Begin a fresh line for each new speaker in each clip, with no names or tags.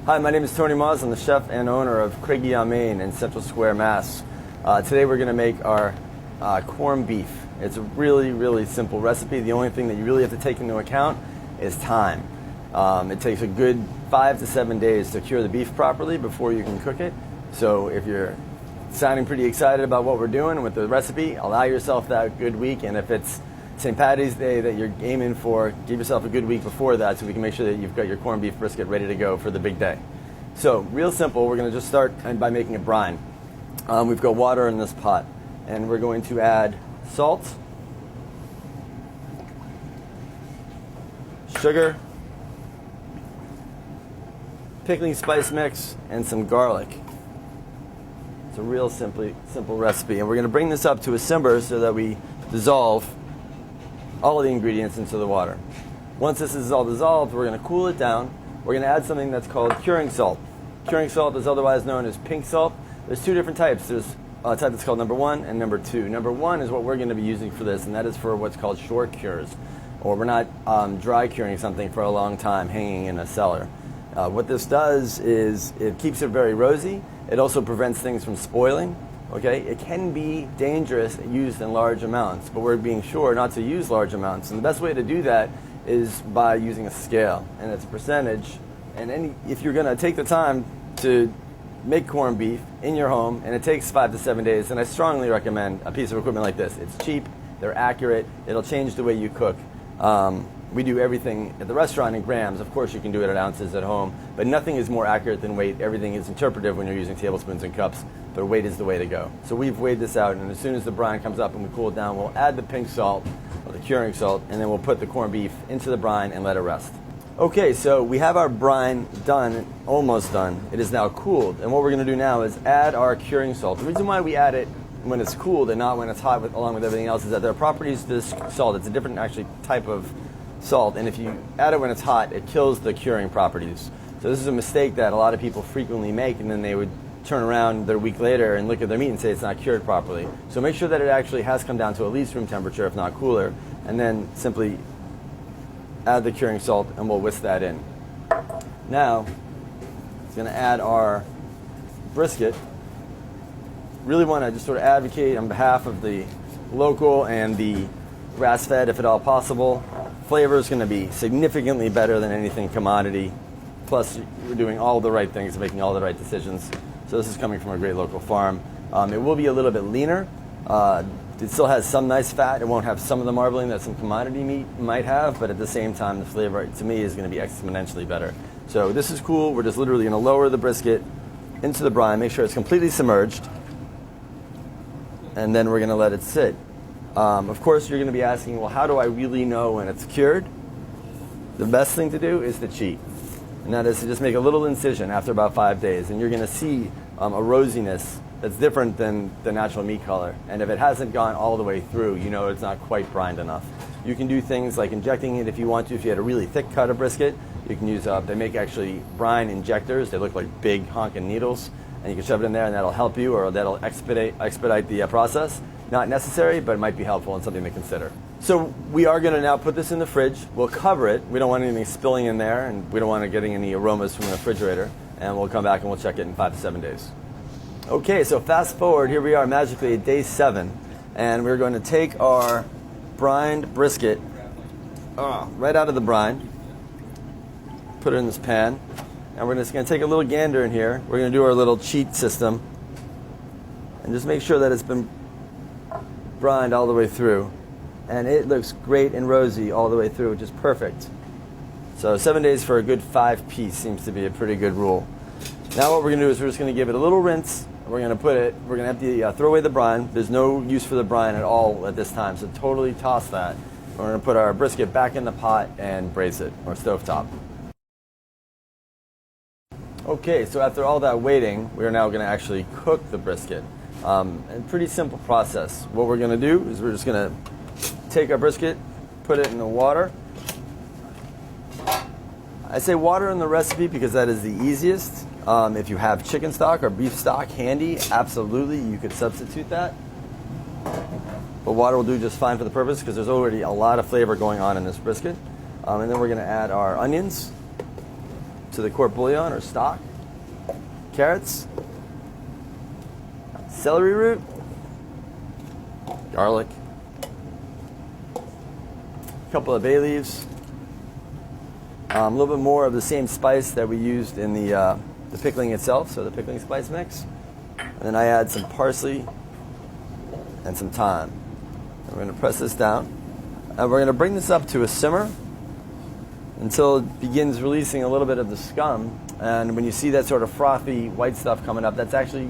Hi, my name is Tony Maws. I'm the chef and owner of Craigie on Main in Central Square, Mass. Today we're going to make our corned beef. It's a really simple recipe. The only thing that you really have to take into account is time. It takes a good 5 to 7 days to cure the beef properly before you can cook it. So if you're sounding pretty excited about what we're doing with the recipe, allow yourself that good week. And if it's St. Patty's Day that you're aiming for, give yourself a good week before that so we can make sure that you've got your corned beef brisket ready to go for the big day. So real simple, we're going to just start by making a brine. We've got water in this pot, and we're going to add salt, sugar, pickling spice mix, and some garlic. It's a real simple recipe, and we're going to bring this up to a simmer so that we dissolve all of the ingredients into the water. Once this is all dissolved, we're going to cool it down. We're going to add something that's called curing salt. Curing salt is otherwise known as pink salt. There's two different types. There's a type that's called number 1 and number 2. Number 1 is what we're going to be using for this, and that is for what's called short cures, or we're not dry curing something for a long time hanging in a cellar. What this does is it keeps it very rosy. It also prevents things from spoiling. Okay, it can be dangerous used in large amounts, but we're being sure not to use large amounts. And the best way to do that is by using a scale, and it's a percentage. And if you're going to take the time to make corned beef in your home, and it takes 5 to 7 days, then I strongly recommend a piece of equipment like this. It's cheap, they're accurate, it'll change the way you cook. We do everything at the restaurant in grams. Of course, you can do it at ounces at home, but nothing is more accurate than weight. Everything is interpretive when you're using tablespoons and cups, but weight is the way to go. So we've weighed this out, and as soon as the brine comes up and we cool it down, we'll add the pink salt, or the curing salt, and then we'll put the corned beef into the brine and let it rest. Okay, so we have our brine done, almost done. It is now cooled, and what we're going to do now is add our curing salt. The reason why we add it when it's cooled and not when it's hot along with everything else is that there are properties to this salt. It's a different actually type of salt, and if you add it when it's hot, it kills the curing properties. So this is a mistake that a lot of people frequently make, and then they would turn around a week later and look at their meat and say it's not cured properly. So make sure that it actually has come down to at least room temperature, if not cooler, and then simply add the curing salt, and we'll whisk that in. Now, it's going to add our brisket. Really want to just sort of advocate on behalf of the local and the grass-fed, if at all possible. Flavor is going to be significantly better than anything commodity. Plus, we're doing all the right things, making all the right decisions. So this is coming from a great local farm. It will be a little bit leaner. It still has some nice fat. It won't have some of the marbling that some commodity meat might have, but at the same time, the flavor, to me, is going to be exponentially better. So this is cool. We're just literally going to lower the brisket into the brine, make sure it's completely submerged, and then we're going to let it sit. Of course, you're going to be asking, well, how do I really know when it's cured? The best thing to do is to cheat, and that is to just make a little incision after about 5 days, and you're going to see a rosiness that's different than the natural meat color. And if it hasn't gone all the way through, you know it's not quite brined enough. You can do things like injecting it if you want to. If you had a really thick cut of brisket, you can use, they make actually brine injectors. They look like big honking needles, and you can shove it in there, and that'll help you, or that'll expedite the process. Not necessary, but it might be helpful and something to consider. So we are going to now put this in the fridge. We'll cover it. We don't want anything spilling in there, and we don't want it getting any aromas from the refrigerator. And we'll come back and we'll check it in 5 to 7 days. Okay, so fast forward. Here we are magically at day 7. And we're going to take our brined brisket right out of the brine, put it in this pan, and we're just going to take a little gander in here. We're going to do our little cheat system and just make sure that it's been brined all the way through, and it looks great and rosy all the way through, which is perfect. So 7 days for a good 5-piece seems to be a pretty good rule. Now what we're going to do is we're just going to give it a little rinse. We're going to empty, throw away the brine. There's no use for the brine at all at this time, so totally toss that. We're going to put our brisket back in the pot and braise it, or stovetop. Okay, so after all that waiting, we are now going to actually cook the brisket. A pretty simple process. What we're going to do is we're just going to take our brisket, put it in the water. I say water in the recipe because that is the easiest. If you have chicken stock or beef stock handy, absolutely, you could substitute that. But water will do just fine for the purpose because there's already a lot of flavor going on in this brisket. And then we're going to add our onions. to the court bouillon or stock. Carrots, celery root, garlic, a couple of bay leaves, a little bit more of the same spice that we used in the pickling itself, so the pickling spice mix. And then I add some parsley and some thyme. And we're going to press this down. And we're going to bring this up to a simmer until it begins releasing a little bit of the scum. And when you see that sort of frothy white stuff coming up, that's actually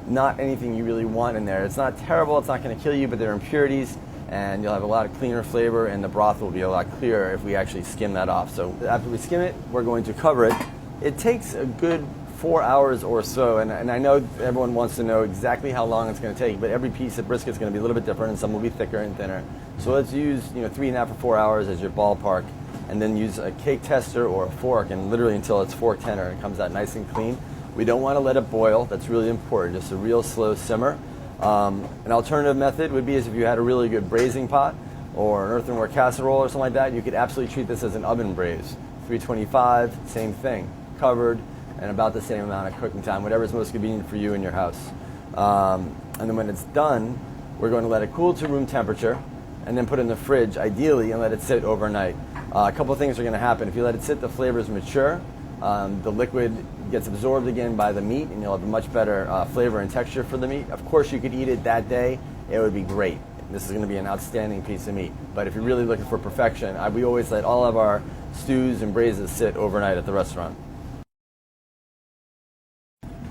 not anything you really want in there. It's not terrible, it's not going to kill you, but there are impurities, and you'll have a lot of cleaner flavor, and the broth will be a lot clearer if we actually skim that off. So after we skim it, we're going to cover it. It takes a good 4 hours or so, and I know everyone wants to know exactly how long it's going to take, but every piece of brisket is going to be a little bit different, and some will be thicker and thinner. So let's use 3.5 or 4 hours as your ballpark, and then use a cake tester or a fork, and literally until it's fork tender and it comes out nice and clean. We don't want to let it boil. That's really important. Just a real slow simmer. An alternative method would be as if you had a really good braising pot or an earthenware casserole or something like that. You could absolutely treat this as an oven braise. 325, same thing, covered, and about the same amount of cooking time, whatever is most convenient for you in your house. And then when it's done, we're going to let it cool to room temperature and then put it in the fridge, ideally, and let it sit overnight. A couple of things are going to happen. If you let it sit, the flavors mature. The liquid gets absorbed again by the meat, and you'll have a much better flavor and texture for the meat. Of course, you could eat it that day. It would be great. This is going to be an outstanding piece of meat. But if you're really looking for perfection, we always let all of our stews and braises sit overnight at the restaurant.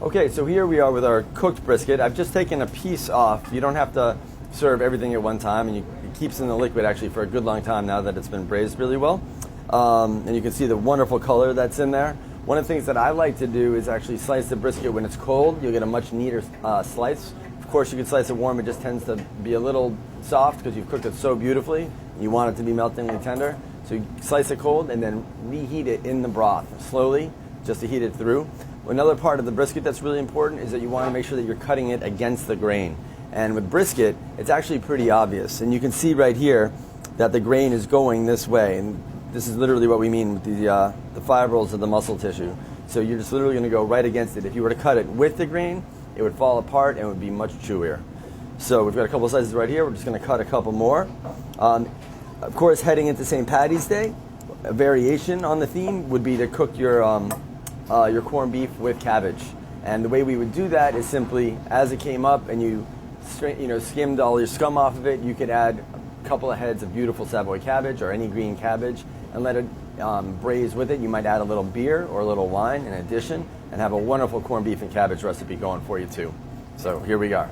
Okay, so here we are with our cooked brisket. I've just taken a piece off. You don't have to serve everything at one time, and it keeps in the liquid actually for a good long time now that it's been braised really well. And you can see the wonderful color that's in there. One of the things that I like to do is actually slice the brisket when it's cold. You'll get a much neater slice. Of course, you can slice it warm. It just tends to be a little soft because you've cooked it so beautifully. You want it to be meltingly tender. So you slice it cold and then reheat it in the broth slowly just to heat it through. Another part of the brisket that's really important is that you want to make sure that you're cutting it against the grain. And with brisket, it's actually pretty obvious. And you can see right here that the grain is going this way. And this is literally what we mean with the fibrils of the muscle tissue. So you're just literally going to go right against it. If you were to cut it with the grain, it would fall apart and would be much chewier. So we've got a couple of slices right here. We're just going to cut a couple more. Of course, heading into St. Patty's Day, a variation on the theme would be to cook your corned beef with cabbage. And the way we would do that is simply, as it came up and you skimmed all your scum off of it, you could add a couple of heads of beautiful Savoy cabbage or any green cabbage and let it braise with it. You might add a little beer or a little wine in addition and have a wonderful corned beef and cabbage recipe going for you too. So here we are.